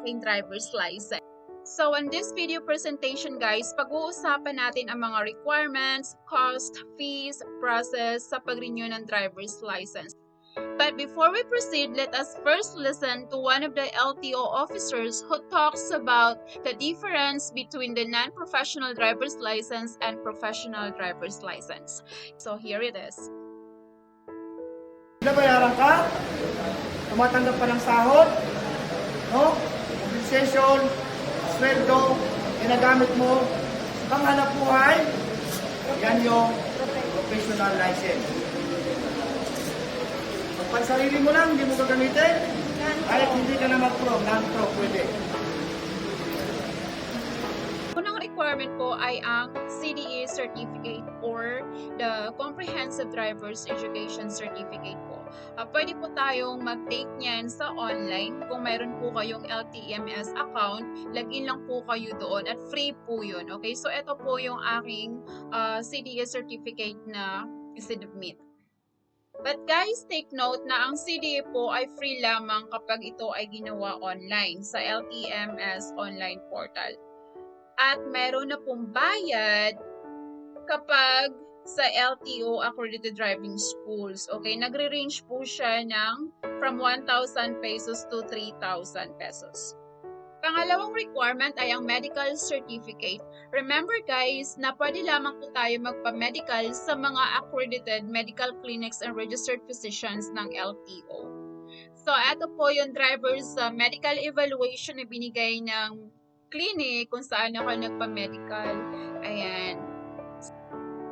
aking driver's license. So in this video presentation guys, pag-uusapan natin ang mga requirements, cost, fees, process sa pag-renew ng driver's license. But before we proceed, let us first listen to one of the LTO officers who talks about the difference between the non-professional driver's license and professional driver's license. So here it is. Nabayaran ka, tumatanggap pa ng sahod, no? Compensation, sweldo, ginagamit mo, panghanap buhay, yan yung professional license. Pag pansarili mo lang, hindi mo gagamitin, kahit hindi ka na mag-pro, non-pro, pwede. Unang requirement po ay ang CDE certificate or the Comprehensive Driver's Education Certificate po. Pwede po tayong mag-take niyan sa online. Kung mayroon po kayong LTMS account, login lang po kayo doon at free po yun. Okay, so ito po yung aking CDE certificate na isinubmit. But guys, take note na ang CDE po ay free lamang kapag ito ay ginawa online sa LTMS online portal. At meron na pong bayad kapag sa LTO accredited driving schools. Okay, nagre-range po siya ng from 1,000 pesos to 3,000 pesos. Pangalawang requirement ay ang medical certificate. Remember guys, na pwede lamang po tayo magpa-medical sa mga accredited medical clinics and registered physicians ng LTO. So, ito po yung driver's medical evaluation na binigay ng clinic kung saan ako nagpa-medical. Ayan.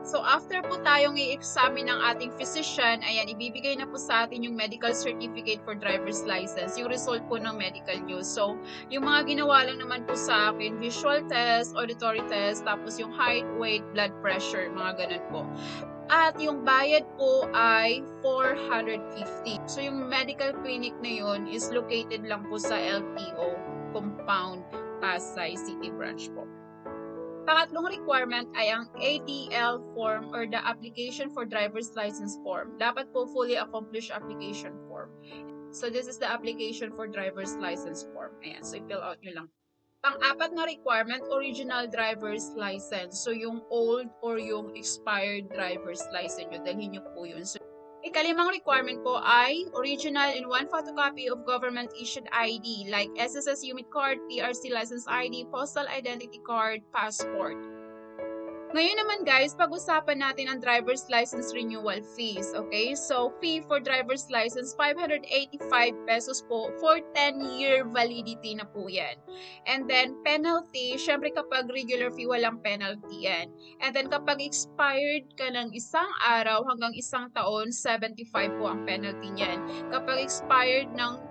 So, after po tayong i-examine ng ating physician, ayan, ibibigay na po sa atin yung medical certificate for driver's license, yung result po ng medical news. So, yung mga ginawa lang naman po sa akin, visual test, auditory test, tapos yung height, weight, blood pressure, mga ganun po. At yung bayad po ay 450. So, yung medical clinic na yun is located lang po sa LTO compound, Pasay City branch po. Pangatlong requirement ay ang ADL form or the Application for Driver's License form. Dapat po fully accomplished application form. So this is the Application for Driver's License form. Ayan, so i-fill out nyo lang. Pang-apat na requirement, original driver's license. So yung old or yung expired driver's license nyo, dalhin nyo po yun. So, ikalimang requirement po ay original and one photocopy of government-issued ID like SSS unit card, PRC license ID, postal identity card, passport. Ngayon naman guys, pag-usapan natin ang driver's license renewal fees. Okay, so fee for driver's license, 585 pesos po for 10-year validity na po yan. And then penalty, syempre kapag regular fee, walang penalty yan. And then kapag expired ka ng isang araw hanggang isang taon, 75 po ang penalty niyan. Kapag expired ng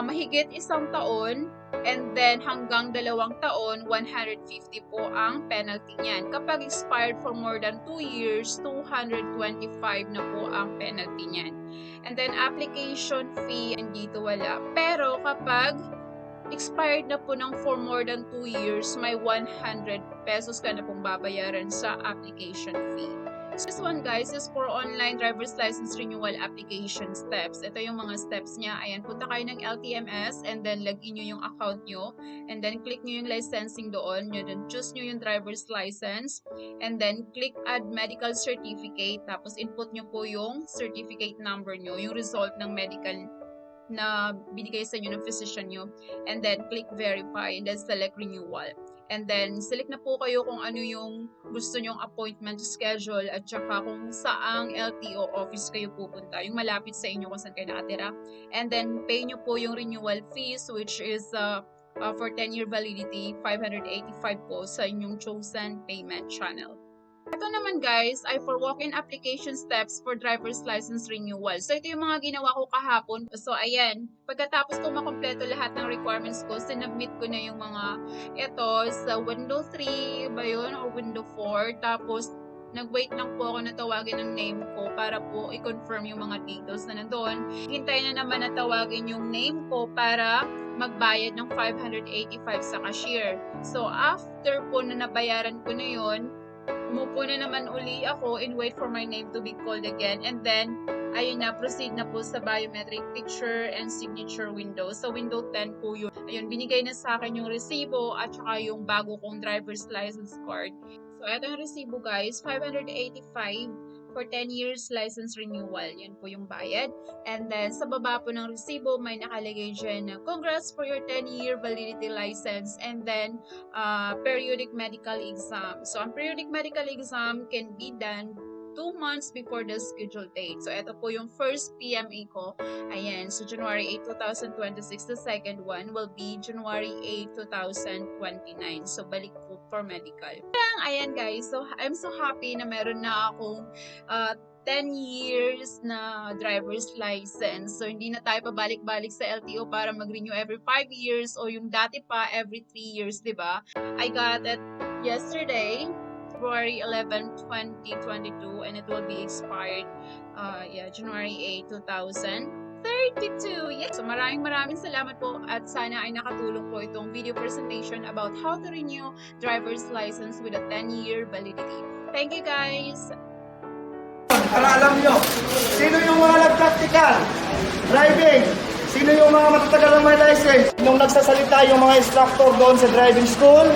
mahigit isang taon, and then hanggang 2 taon, 150 po ang penalty niyan. Kapag expired for more than 2 years, 225 na po ang penalty niyan. And then application fee, dito wala. Pero kapag expired na po ng for more than 2 years, may 100 pesos ka na pong babayaran sa application fee. So this one guys is for online driver's license renewal application steps. Ito yung mga steps niya. Ayan, punta kayo ng LTMS and then login nyo yung account nyo and then click nyo yung licensing doon. Then choose nyo yung driver's license and then click add medical certificate. Tapos input nyo po yung certificate number nyo, yung result ng medical na binigay sa inyo ng physician nyo. And then click verify and then select renewal. And then, select na po kayo kung ano yung gusto nyong appointment schedule at saka kung saang LTO office kayo pupunta. Yung malapit sa inyo kung saan kayo nakatira. And then, pay nyo po yung renewal fees which is for 10-year validity, 585 po sa inyong chosen payment channel. Ito naman guys ay for walk-in application steps for driver's license renewal. So ito yung mga ginawa ko kahapon. So ayan, pagkatapos ko makompleto lahat ng requirements ko, sinubmit ko na yung mga ito sa window 3 ba yun or window 4. Tapos nag-wait lang po ako na tawagin ng name ko para po i-confirm yung mga details na nandun. Hintayin na naman na tawagin yung name ko para magbayad ng 585 sa cashier. So after po na nabayaran ko na yun, umupo na naman uli ako and wait for my name to be called again. And then, ayun na, proceed na po sa biometric picture and signature window. Sa window 10 po yun. Ayun, binigay na sa akin yung resibo at saka yung bago kong driver's license card. So, eto yung resibo guys, 585 for 10 years license renewal. Yan po yung bayad. And then, sa baba po ng resibo, may nakalagay dyan na congrats for your 10-year validity license. And then, periodic medical exam. So, ang periodic medical exam can be done 2 months before the scheduled date. So, ito po yung first PMA ko. Ayan, so January 8, 2026. The second one will be January 8, 2029. So, balik po for medical. Ayan guys, so I'm so happy na meron na akong 10 years na driver's license. So, hindi na tayo pabalik-balik sa LTO para mag-renew every 5 years o yung dati pa every 3 years, di ba? I got it yesterday, February 11, 2022, and it will be expired January 8, 2032. Yes. So maraming salamat po at sana ay nakatulong po itong video presentation about how to renew driver's license with a 10-year validity. Thank you guys! Para alam nyo, sino yung mga nag-practical driving? Sino yung mga matatagal ng may license? Nung nagsasalita yung mga instructor doon sa driving school,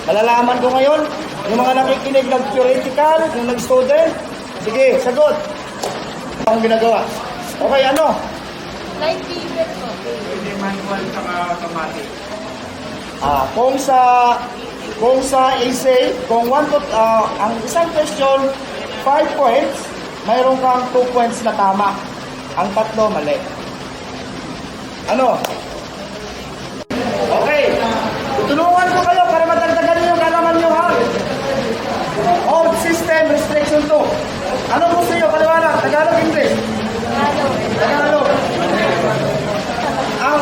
malalaman ko ngayon, yung mga nakikinig nag-theoretical, yung nag-student, sige, sagot. Ang ginagawa. Okay, ano? Light fever po. Hindi manual saka automatic. Kung sa essay, kung ang isang question, 5 points, mayroon kang 2 points na tama. Ang 3 mali. Ano? Okay. Tutulungan ko kayo para madagdagan niyo yung kalaman niyo, ha? Old system restriction 2. Ano gusto niyo? Paliwanag. Tagalog, English? Tagalog. Ang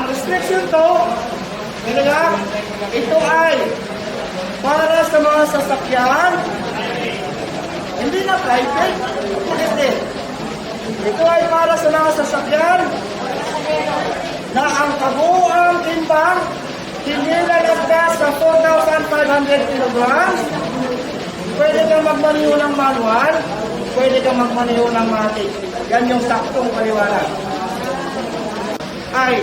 restriction 2, ito ay para sa mga sasakyan, hindi na private. Ito ay para sa mga sasakyan na ang kabuuang timbang hindi lalagpas sa 4,500 kilograms. Pwede kang magmaniho ng manual, pwede kang magmaniho ng matic. Yan yung saktong paliwanag. Ay,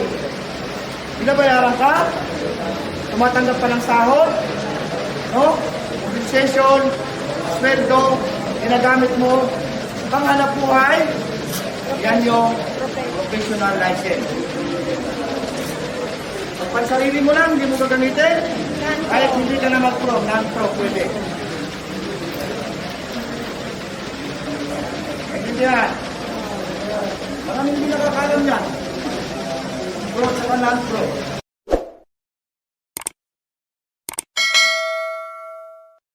binabayaran ka? Tumatanggap pa ng sahod? No? Compensation, sweldo, ginagamit mo, panghanap buhay, yan yung professional license. Pag pansarili mo lang, hindi mo gagamitin, kahit hindi ka na mag-pro, non-pro, pwede. Yan. Maraming hindi nakakalam yan. Pro at non-pro.